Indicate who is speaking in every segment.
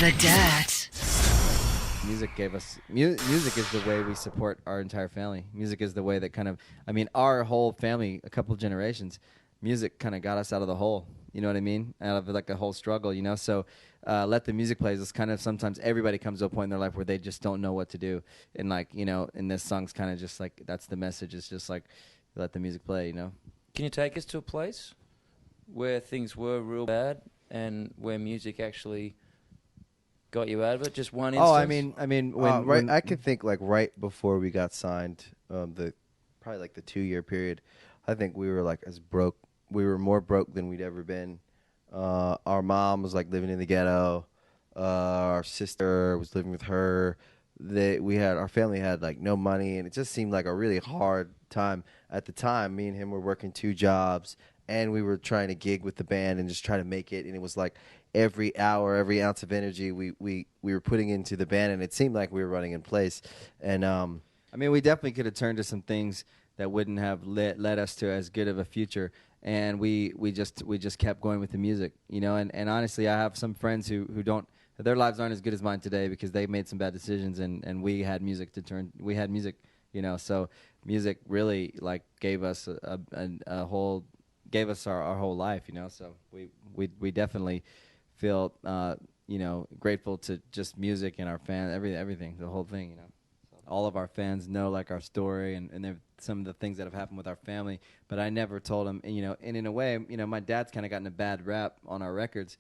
Speaker 1: The Dirt.
Speaker 2: Music gave us music is the way we support our entire family. Music is the way that kind of, I mean, our whole family, a couple of generations, music kind of got us out of the hole. You know what I mean? Out of like a whole struggle, you know. So let the music play. It's kind of sometimes everybody comes to a point in their life where they just don't know what to do, and like, you know, and this song's kind of just like that's the message. It's just like let the music play, you know.
Speaker 3: Can you take us to a place where things were real bad and where music actually got you out of it? Just one instance?
Speaker 2: Oh, I mean, when
Speaker 4: I can think like right before we got signed, probably like the 2-year period. I think we were like as broke. We were more broke than we'd ever been. Our mom was like living in the ghetto. Our sister was living with her. Our family had like no money, and it just seemed like a really hard time at the time. Me and him were working 2 jobs, and we were trying to gig with the band and just try to make it. And it was like every hour, every ounce of energy we were putting into the band, and it seemed like we were running in place. And
Speaker 2: I mean, we definitely could have turned to some things that wouldn't have led us to as good of a future, and we just kept going with the music, you know. And honestly, I have some friends who don't, their lives aren't as good as mine today because they made some bad decisions, and we had music, you know. So music really like gave us a whole, gave us our whole life, you know. So we definitely feel you know, grateful to just music and our fans, everything, the whole thing, you know. All of our fans know like our story and some of the things that have happened with our family, but I never told them, you know. And in a way, you know, my dad's kind of gotten a bad rap on our records.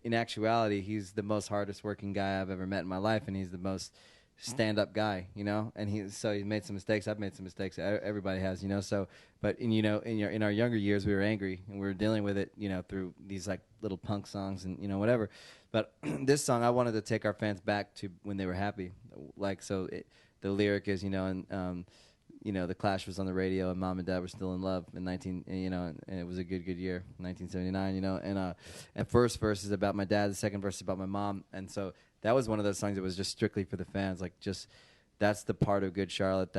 Speaker 2: In actuality, he's the most hardest working guy I've ever met in my life, and he's the most stand-up guy, you know. And he's made some mistakes. I've made some mistakes. Everybody has, you know. So, but you know, in our younger years, we were angry and we were dealing with it, you know, through these like little punk songs and, you know, whatever. But this song, I wanted to take our fans back to when they were happy, like so. The lyric is, you know, and you know, the Clash was on the radio, and Mom and Dad were still in love in you know, and it was a good year, 1979, you know. And first verse is about my dad, the second verse is about my mom, and so that was one of those songs that was just strictly for the fans, like just that's the part of Good Charlotte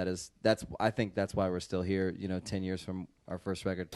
Speaker 2: I think that's why we're still here, you know, 10 years from our first record.